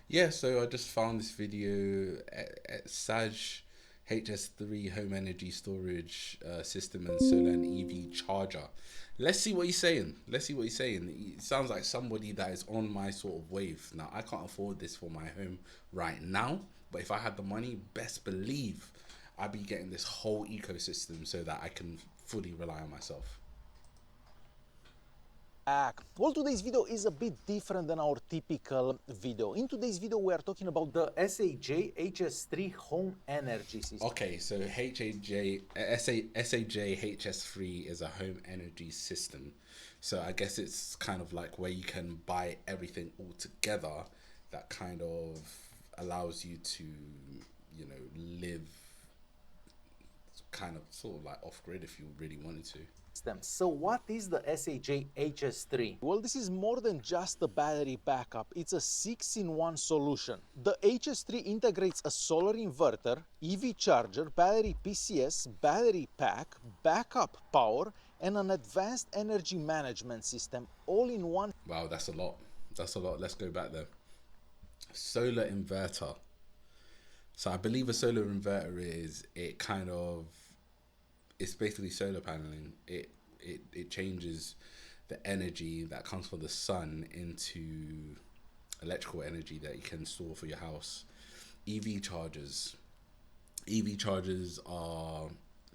Yeah, so I just found this video at SAJ HS3 home energy storage system and solar and EV charger. Let's see what he's saying. Let's see what he's saying. It sounds like somebody that is on my sort of wave. Now, I can't afford this for my home right now, but if I had the money, best believe I'd be getting this whole ecosystem so that I can fully rely on myself. Well, today's video is a bit different than our typical video. In today's video, we are talking about the SAJ HS3 home energy system. Okay, so SAJ HS3 is a home energy system. So I guess it's kind of like where you can buy everything all together that kind of allows you to, live kind of sort of like off grid if you really wanted to. So what is the SAJ HS3? Well, this is more than just a battery backup. It's a 6-in-1 solution. The HS3 integrates a solar inverter, EV charger, battery PCS, battery pack, backup power, and an advanced energy management system all in one. Wow, that's a lot. That's a lot. Let's go back there. Solar inverter. So I believe a solar inverter is it's basically solar paneling. It changes the energy that comes from the sun into electrical energy that you can store for your house. EV chargers. EV chargers are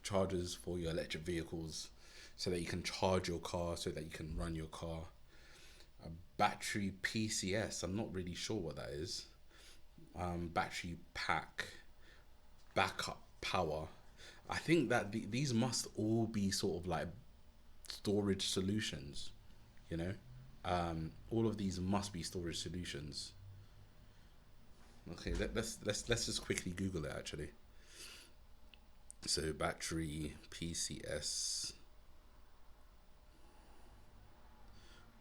chargers for your electric vehicles so that you can charge your car, so that you can run your car. A battery PCS, I'm not really sure what that is. Battery pack, backup power. I think that these must all be sort of like storage solutions, you know. All of these must be storage solutions. Okay, let's just quickly Google it actually. So battery PCS.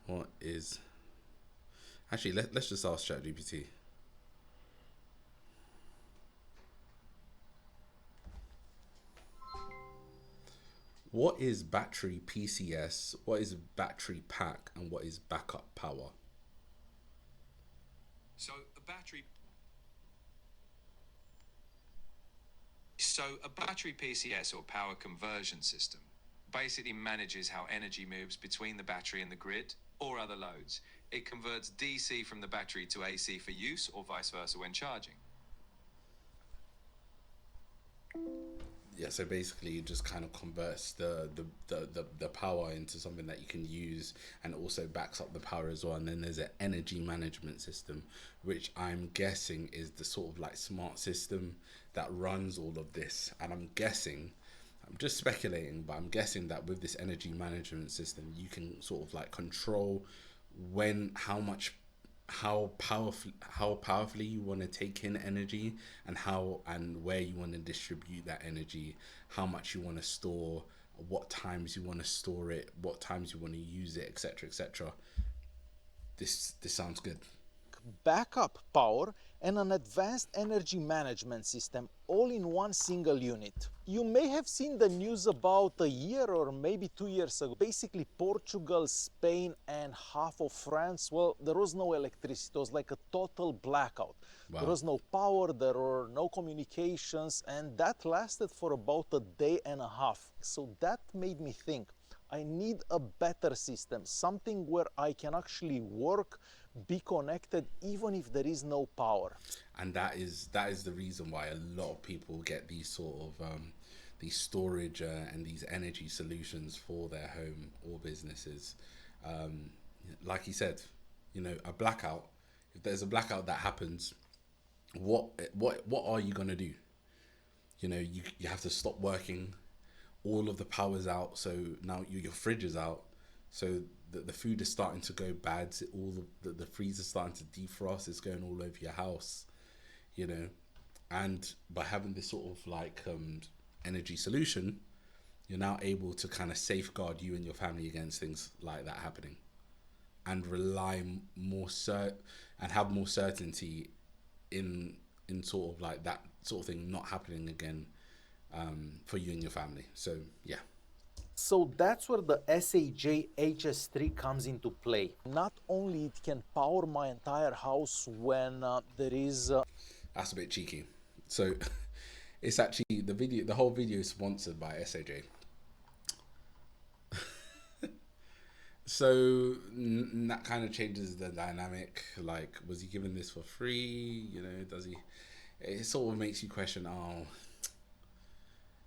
What is actually let's just ask ChatGPT. What is battery PCS? What is battery pack? And what is backup power? So a battery So a battery PCS or power conversion system basically manages how energy moves between the battery and the grid or other loads. It converts DC from the battery to AC for use or vice versa when charging. Yeah, so basically it just kind of converts the power into something that you can use, and also backs up the power as well. And then there's an energy management system, which I'm guessing is the sort of like smart system that runs all of this. And I'm just speculating, but I'm guessing that with this energy management system you can sort of like control when how powerfully you want to take in energy, and how and where you want to distribute that energy, how much you want to store, what times you want to store it, what times you want to use it, etc., etc. This sounds good. Backup power, and an advanced energy management system all in one single unit. You may have seen the news about a year or maybe 2 years ago. Basically, Portugal, Spain, and half of France, well, there was no electricity. It was like a total blackout. Wow. There was no power, there were no communications, and that lasted for about a day and a half. So that made me think, I need a better system, something where I can actually work, be connected, even if there is no power. And that is the reason why a lot of people get these sort of these storage and these energy solutions for their home or businesses. Um, like you said, a blackout. If there's a blackout that happens, what are you gonna do? You have to stop working. All of the power's out, so now your fridge is out, so the food is starting to go bad. All the freezer's starting to defrost. It's going all over your house, you know. And by having this sort of like energy solution, you're now able to kind of safeguard you and your family against things like that happening, and rely and have more certainty in sort of like that sort of thing not happening again, for you and your family. So yeah. So that's where the SAJ HS3 comes into play. Not only it can power my entire house when there is That's a bit cheeky. So it's actually the whole video is sponsored by SAJ. So that kind of changes the dynamic. Like, was he given this for free? You know, does he? It sort of makes you question. Oh,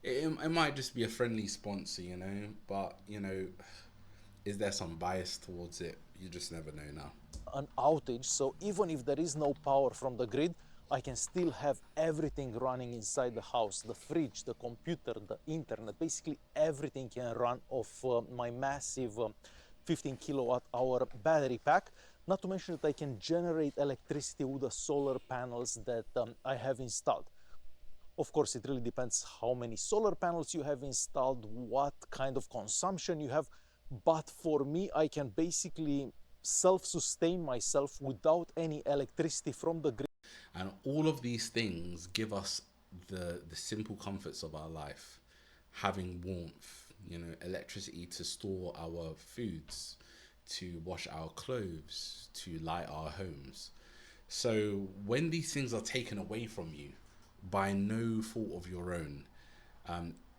it might just be a friendly sponsor, you know. But you know, is there some bias towards it? You just never know now. an outage, so even if there is no power from the grid, I can still have everything running inside the house. The fridge, the computer, the internet, basically everything can run off my massive 15 kilowatt hour battery pack. Not to mention that I can generate electricity with the solar panels that I have installed. Of course, it really depends how many solar panels you have installed, what kind of consumption you have. But for me, I can basically self-sustain myself without any electricity from the grid. And all of these things give us the simple comforts of our life. Having warmth, you know, electricity to store our foods, to wash our clothes, to light our homes. So when these things are taken away from you by no fault of your own,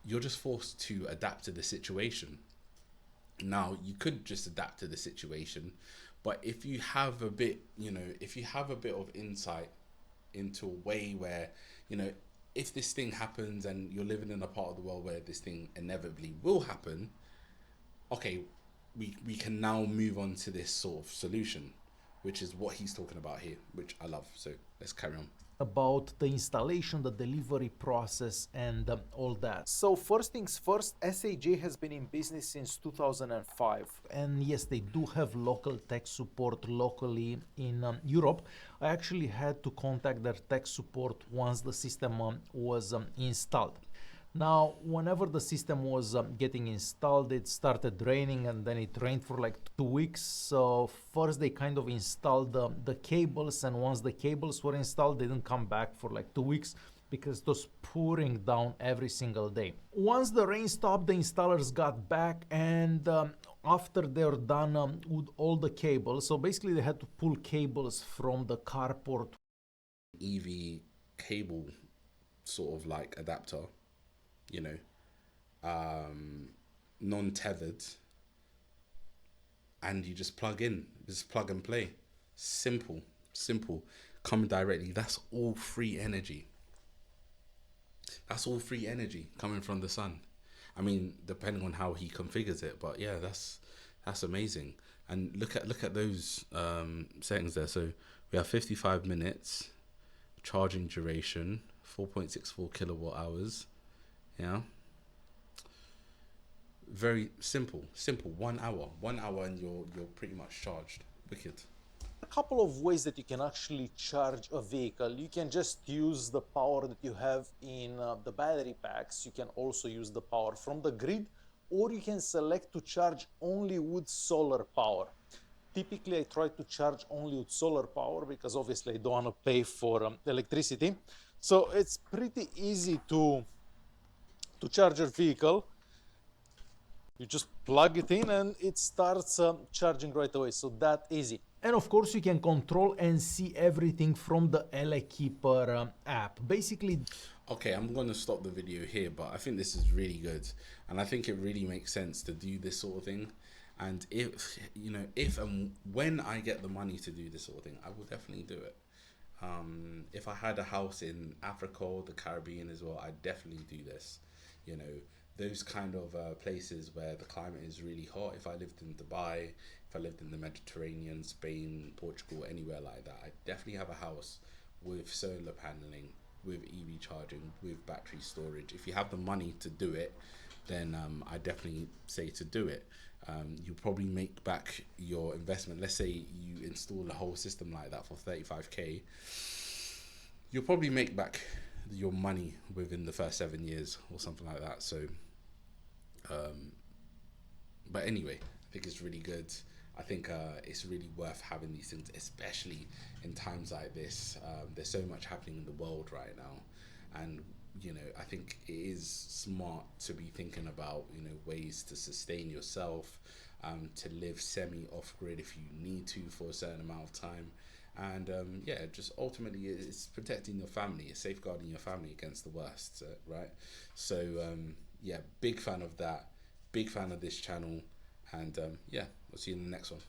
you're just forced to adapt to the situation. Now, you could just adapt to the situation, but if you have a bit, you know, if you have a bit of insight into a way where, you know, if this thing happens and you're living in a part of the world where this thing inevitably will happen, okay, we can now move on to this sort of solution, which is what he's talking about here, which I love. So let's carry on. About the installation, the delivery process, and all that. So first things first, SAJ has been in business since 2005. And yes, they do have local tech support locally in Europe. I actually had to contact their tech support once the system was installed. Now, whenever the system was getting installed, it started raining and then it rained for like 2 weeks. So first they kind of installed the cables, and once the cables were installed, they didn't come back for like 2 weeks because it was pouring down every single day. Once the rain stopped, the installers got back, and after they were done with all the cables, so basically they had to pull cables from the carport. EV cable sort of like adapter, you know, non-tethered, and you just plug in, just plug and play. Simple, come directly. That's all free energy. That's all free energy coming from the sun. I mean, depending on how he configures it, but yeah, that's amazing. And look at those settings there. So we have 55 minutes charging duration, 4.64 kilowatt hours. Yeah, very simple. 1 hour, and you're pretty much charged. Wicked. A couple of ways that you can actually charge a vehicle. You can just use the power that you have in the battery packs. You can also use the power from the grid, or you can select to charge only with solar power. Typically, I try to charge only with solar power because obviously I don't want to pay for electricity. So it's pretty easy to charge your vehicle. You just plug it in and it starts charging right away. So that easy. And of course, you can control and see everything from the LA Keeper app. Basically, Okay, I'm going to stop the video here, but I think this is really good, and I think it really makes sense to do this sort of thing. And if, you know, if and when I get the money to do this sort of thing, I will definitely do it. If I had a house in Africa or the Caribbean as well, I'd definitely do this. You know, those kind of places where the climate is really hot. If I lived in Dubai, if I lived in the Mediterranean, Spain, Portugal, anywhere like that, I'd definitely have a house with solar paneling, with EV charging, with battery storage. If you have the money to do it, then I definitely say to do it. You probably make back your investment. Let's say you install a whole system like that for 35k. You'll probably make back your money within the first 7 years or something like that. So, but anyway, I think it's really good. I think it's really worth having these things, especially in times like this. There's so much happening in the world right now, and you know, I think it is smart to be thinking about, you know, ways to sustain yourself, to live semi off grid if you need to for a certain amount of time. And yeah, just ultimately it's protecting your family, it's safeguarding your family against the worst, right? So yeah, big fan of that, big fan of this channel, and yeah, we'll see you in the next one.